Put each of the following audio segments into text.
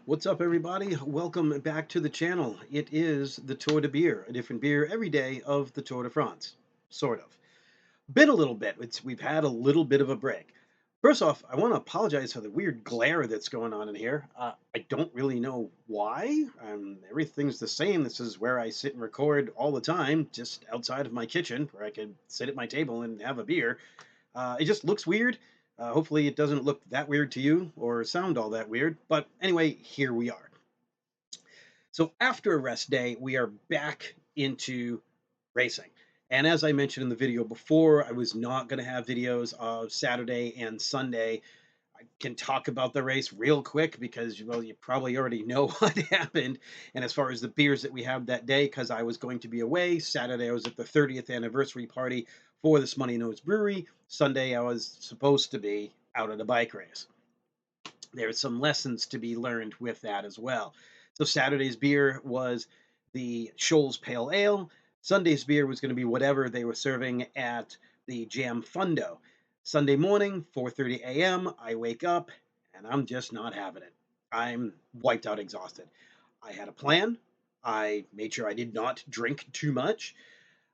What's up, everybody? Welcome back to the channel. It is the Tour de Beer, a different beer every day of the Tour de France. Sort of. Been a little bit. We've had a little bit of a break. First off, I want to apologize for the weird glare that's going on in here. I don't really know why. Everything's the same. This is where I sit and record all the time, just outside of my kitchen, where I could sit at my table and have a beer. It just looks weird. Hopefully, it doesn't look that weird to you or sound all that weird. But anyway, here we are. So after a rest day, we are back into racing. And as I mentioned in the video before, I was not going to have videos of Saturday and Sunday. I can talk about the race real quick because, well, you probably already know what happened. And as far as the beers that we had that day, because I was going to be away, Saturday I was at the 30th anniversary party for the Smutty Nose Brewery. Sunday I was supposed to be out at a bike race. There's some lessons to be learned with that as well. So Saturday's beer was the Shoals Pale Ale. Sunday's beer was going to be whatever they were serving at the Jam Fundo. Sunday morning, 4:30 a.m., I wake up and I'm just not having it. I'm wiped out, exhausted. I had a plan. I made sure I did not drink too much.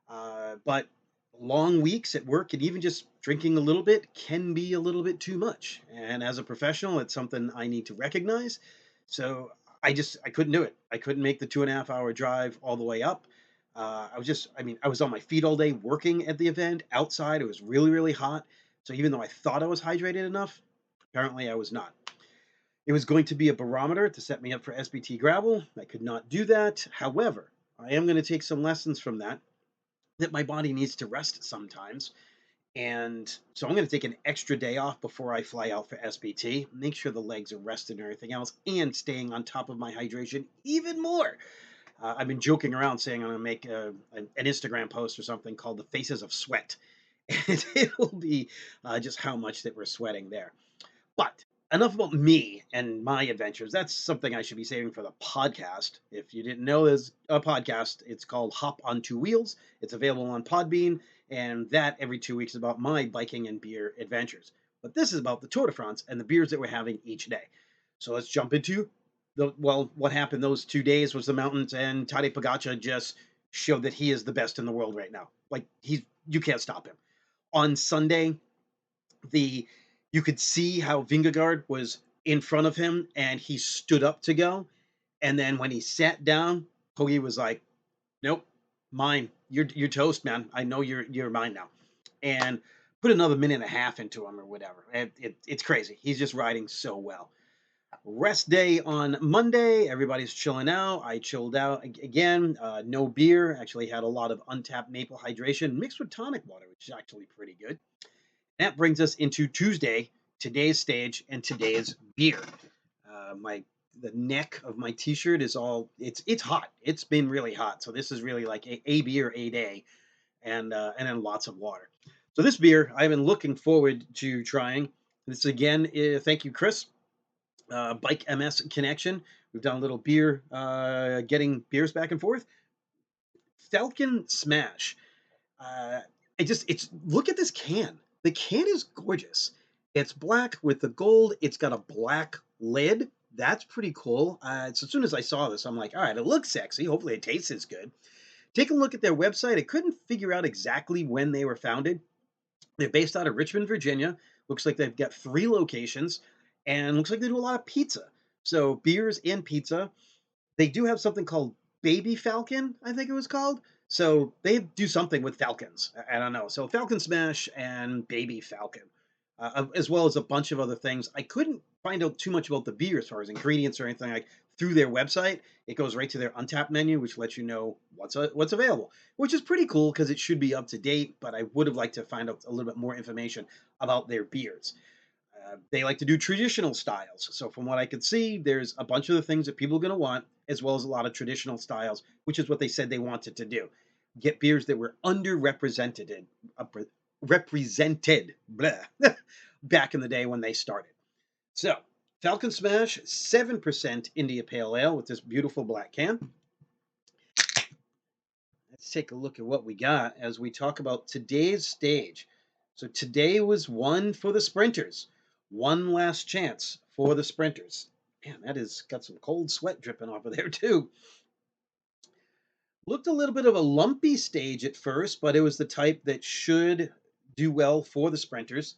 But long weeks at work and even just drinking a little bit can be a little bit too much. And as a professional, it's something I need to recognize. So I couldn't do it. I couldn't make the 2.5 hour drive all the way up. I was on my feet all day working at the event outside. It was really, really hot. So even though I thought I was hydrated enough, apparently I was not. It was going to be a barometer to set me up for SBT gravel. I could not do that. However, I am going to take some lessons from that my body needs to rest sometimes. And so I'm going to take an extra day off before I fly out for SBT, make sure the legs are rested and everything else, and staying on top of my hydration even more. I've been joking around saying I'm going to make an Instagram post or something called the Faces of Sweat. And it will be just how much that we're sweating there. But enough about me and my adventures. That's something I should be saving for the podcast. If you didn't know, there's a podcast. It's called Hop on Two Wheels. It's available on Podbean, and that every 2 weeks is about my biking and beer adventures. But this is about the Tour de France and the beers that we're having each day. So let's jump into what happened those 2 days was the mountains, and Tadej Pogacar just showed that he is the best in the world right now. Like you can't stop him. On Sunday, the you could see how Vingegaard was in front of him and he stood up to go. And then when he sat down, Hoagie was like, "Nope, mine. You're toast, man. I know you're mine now." And put another minute and a half into him or whatever. It's crazy. He's just riding so well. Rest day on Monday. Everybody's chilling out. I chilled out again. No beer. Actually had a lot of untapped maple hydration mixed with tonic water, which is actually pretty good. That brings us into Tuesday, today's stage, and today's beer. My the neck of my T-shirt is all it's hot. It's been really hot, so this is really like a beer a day, and then lots of water. So this beer I've been looking forward to trying. This again, thank you, Chris. Bike MS connection. We've done a little beer, getting beers back and forth. Falcon Smash. Uh, it's look at this can. The can is gorgeous. It's black with the gold. It's got a black lid. That's pretty cool. So as soon as I saw this, I'm like, all right, it looks sexy. Hopefully, it tastes as good. Take a look at their website. I couldn't figure out exactly when they were founded. They're based out of Richmond, Virginia. Looks like they've got 3 locations, and looks like they do a lot of pizza. So beers and pizza. They do have something called Baby Falcon, I think it was called. So they do something with falcons. I don't know. So Falcon Smash and Baby Falcon, as well as a bunch of other things. I couldn't find out too much about the beer as far as ingredients or anything like through their website. It goes right to their Untapped menu, which lets you know what's available, which is pretty cool because it should be up to date. But I would have liked to find out a little bit more information about their beers. They like to do traditional styles. So from what I could see, there's a bunch of the things that people are going to want, as well as a lot of traditional styles, which is what they said they wanted to do. Get beers that were underrepresented, represented, blah, back in the day when they started. So Falcon Smash, 7% India Pale Ale with this beautiful black can. Let's take a look at what we got as we talk about today's stage. So today was one for the sprinters. One last chance for the sprinters. Man, that has got some cold sweat dripping off of there too. Looked a little bit of a lumpy stage at first, but it was the type that should do well for the sprinters.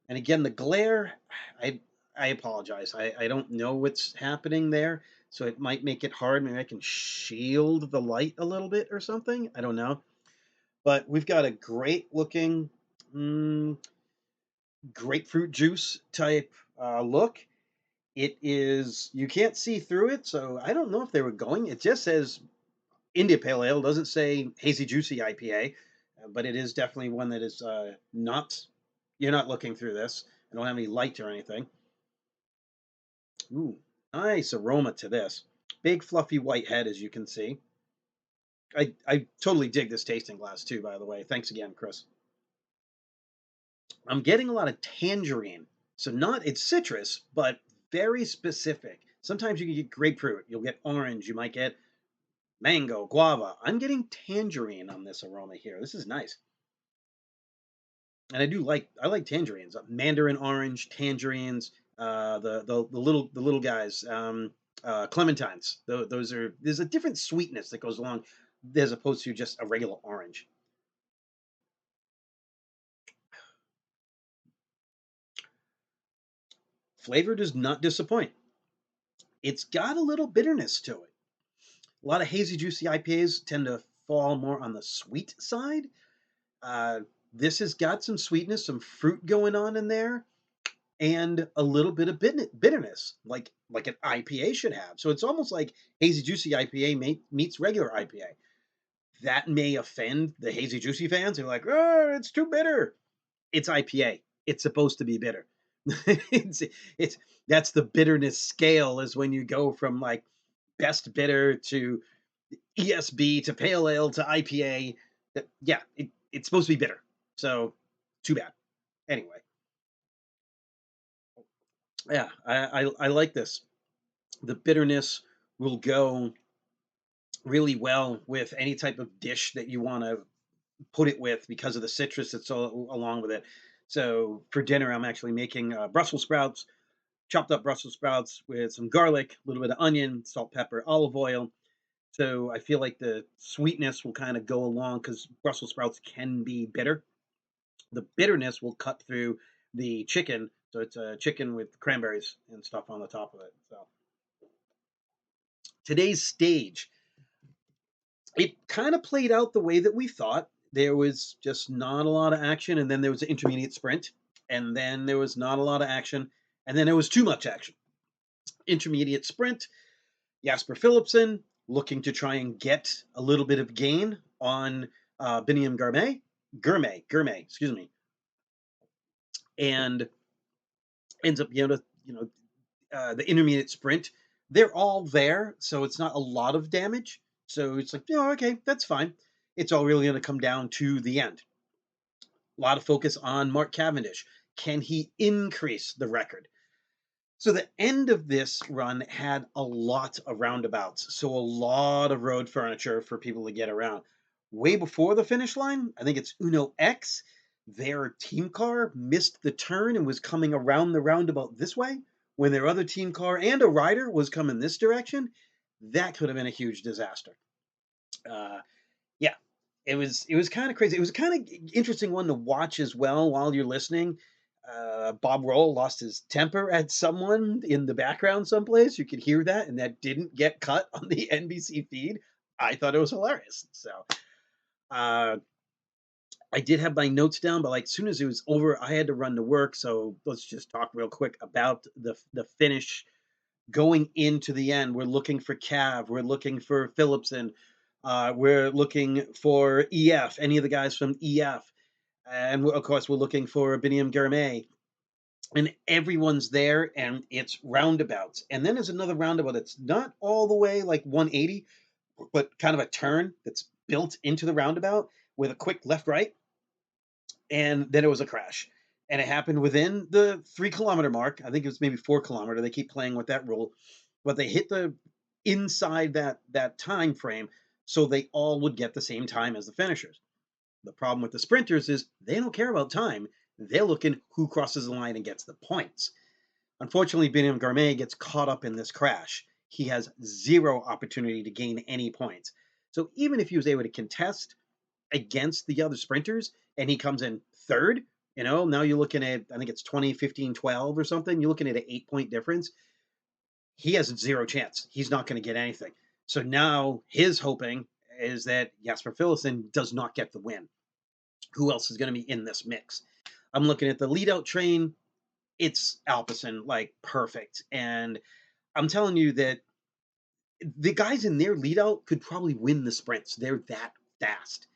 And again, the glare, I I apologize. I don't know what's happening there, so it might make it hard. Maybe I can shield the light a little bit or something. I don't know. But we've got a great looking mm, grapefruit juice type look. It is, you can't see through it, so I don't know if they were going. It just says India Pale Ale, doesn't say Hazy Juicy IPA, but it is definitely one that is not, you're not looking through this. I don't have any light or anything. Ooh, nice aroma to this. Big fluffy white head, as you can see. I totally dig this tasting glass too, by the way. Thanks again, Chris. I'm getting a lot of tangerine. So not, it's citrus, but very specific. Sometimes you can get grapefruit, you'll get orange, you might get mango, guava. I'm getting tangerine on this aroma here. This is nice. And I like tangerines, mandarin orange, tangerines, the little guys, clementines. Those are, there's a different sweetness that goes along as opposed to just a regular orange. Flavor does not disappoint. It's got a little bitterness to it. A lot of hazy juicy IPAs tend to fall more on the sweet side. Uh, this has got some sweetness, some fruit going on in there, and a little bit of bitterness, like an IPA should have. So it's almost like hazy juicy IPA meets regular IPA. That may offend the hazy juicy fans. They're like, "Oh, it's too bitter." It's IPA. It's supposed to be bitter. it's it's that's the bitterness scale, is when you go from like best bitter to ESB to pale ale to IPA. That, yeah, it's supposed to be bitter. So too bad. Anyway, yeah, I like this. The bitterness will go really well with any type of dish that you want to put it with because of the citrus that's along with it. So for dinner, I'm actually making Brussels sprouts, chopped up Brussels sprouts with some garlic, a little bit of onion, salt, pepper, olive oil. So I feel like the sweetness will kind of go along because Brussels sprouts can be bitter. The bitterness will cut through the chicken. So it's a chicken with cranberries and stuff on the top of it. So today's stage, it kind of played out the way that we thought. There was just not a lot of action, and then there was an intermediate sprint, and then there was not a lot of action, and then there was too much action. Intermediate sprint, Jasper Philipsen looking to try and get a little bit of gain on Biniam Gourmet, excuse me, and ends up the intermediate sprint. They're all there, so it's not a lot of damage. So it's like, okay, that's fine. It's all really going to come down to the end. A lot of focus on Mark Cavendish. Can he increase the record? So the end of this run had a lot of roundabouts, so a lot of road furniture for people to get around. Way before the finish line, I think it's Uno X, their team car missed the turn and was coming around the roundabout this way when their other team car and a rider was coming this direction. That could have been a huge disaster. Uh, yeah, it was kind of crazy. It was a kind of interesting one to watch as well while you're listening. Bob Roll lost his temper at someone in the background someplace. You could hear that, and that didn't get cut on the NBC feed. I thought it was hilarious. So uh, I did have my notes down, but like as soon as it was over, I had to run to work. So let's just talk real quick about the finish going into the end. We're looking for Cav. We're looking for Phillipson. We're looking for EF, any of the guys from EF. And of course, we're looking for Biniam Gourmet. And everyone's there, and it's roundabouts. And then there's another roundabout that's not all the way like 180, but kind of a turn that's built into the roundabout with a quick left right. And then it was a crash. And it happened within the 3 kilometer mark. I think it was maybe 4 kilometer. They keep playing with that rule, but they hit the inside that time frame, so they all would get the same time as the finishers. The problem with the sprinters is they don't care about time. They're looking who crosses the line and gets the points. Unfortunately, Biniam Gourmet gets caught up in this crash. He has zero opportunity to gain any points. So even if he was able to contest against the other sprinters and he comes in third, now you're looking at, I think it's 20, 15, 12 or something. You're looking at an 8 point difference. He has zero chance. He's not going to get anything. So now his hoping is that Jasper Philipsen does not get the win. Who else is going to be in this mix? I'm looking at the lead out train. It's Alpecin, like perfect. And I'm telling you that the guys in their lead out could probably win the sprints. They're that fast.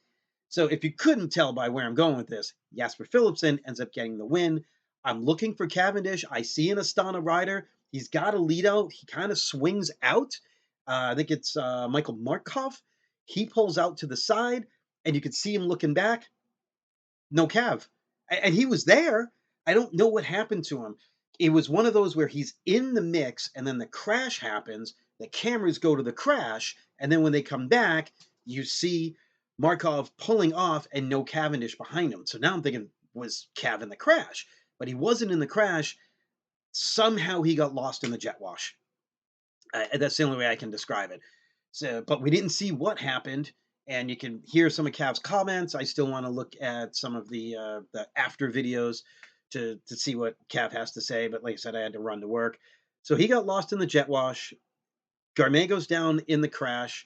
So if you couldn't tell by where I'm going with this, Jasper Philipsen ends up getting the win. I'm looking for Cavendish. I see an Astana rider. He's got a lead out. He kind of swings out. I think it's Michael Markov. He pulls out to the side, and you can see him looking back. No Cav. And he was there. I don't know what happened to him. It was one of those where he's in the mix, and then the crash happens. The cameras go to the crash, and then when they come back, you see Markov pulling off and no Cavendish behind him. So now I'm thinking, was Cav in the crash? But he wasn't in the crash. Somehow he got lost in the jet wash. That's the only way I can describe it. So, but we didn't see what happened, and you can hear some of Cav's comments. I still want to look at some of the after videos to see what Cav has to say. But like I said, I had to run to work, so he got lost in the jet wash. Gourmet goes down in the crash,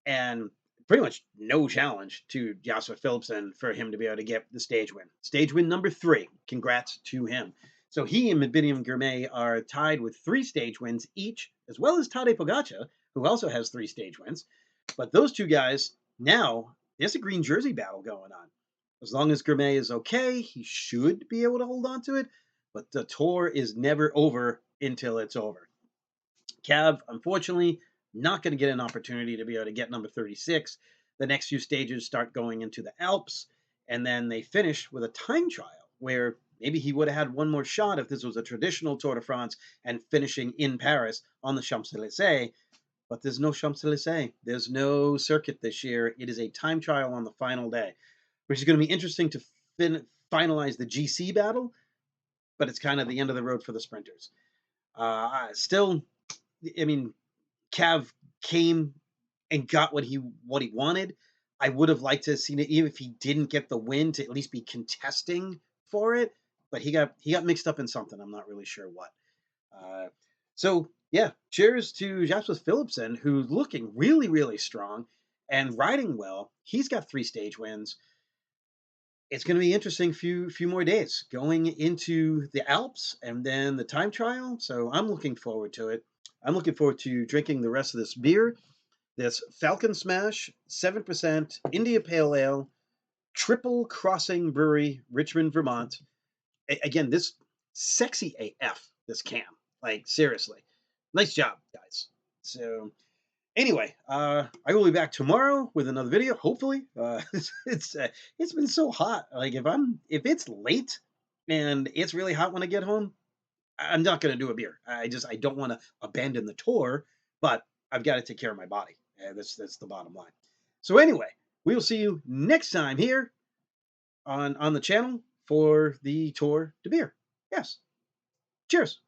and pretty much no challenge to Jasper Philipsen for him to be able to get the stage win. Stage win number 3. Congrats to him. So he and Biniam Gourmet are tied with 3 stage wins each, as well as Tadej Pogacar, who also has 3 stage wins. But those two guys, now there's a green jersey battle going on. As long as Gourmet is okay, he should be able to hold on to it. But the tour is never over until it's over. Cav, unfortunately, not going to get an opportunity to be able to get number 36. The next few stages start going into the Alps, and then they finish with a time trial where maybe he would have had one more shot if this was a traditional Tour de France and finishing in Paris on the Champs-Élysées. But there's no Champs-Élysées. There's no circuit this year. It is a time trial on the final day, which is going to be interesting to finalize the GC battle, but it's kind of the end of the road for the sprinters. Still, I mean, Cav came and got what he wanted. I would have liked to have seen it, even if he didn't get the win, to at least be contesting for it. But he got mixed up in something. I'm not really sure what. So yeah, cheers to Jasper Philipsen, who's looking really, really strong and riding well. He's got 3 stage wins. It's going to be interesting few more days going into the Alps and then the time trial. So I'm looking forward to it. I'm looking forward to drinking the rest of this beer. This Falcon Smash 7% India Pale Ale, Triple Crossing Brewery, Richmond, Vermont. Again, this sexy AF, this can. Like, seriously. Nice job, guys. So, anyway, I will be back tomorrow with another video, hopefully. It's been so hot. Like, if it's late and it's really hot when I get home, I'm not going to do a beer. I don't want to abandon the tour, but I've got to take care of my body. That's the bottom line. So anyway, we will see you next time here on the channel for the Tour de Beer. Yes. Cheers.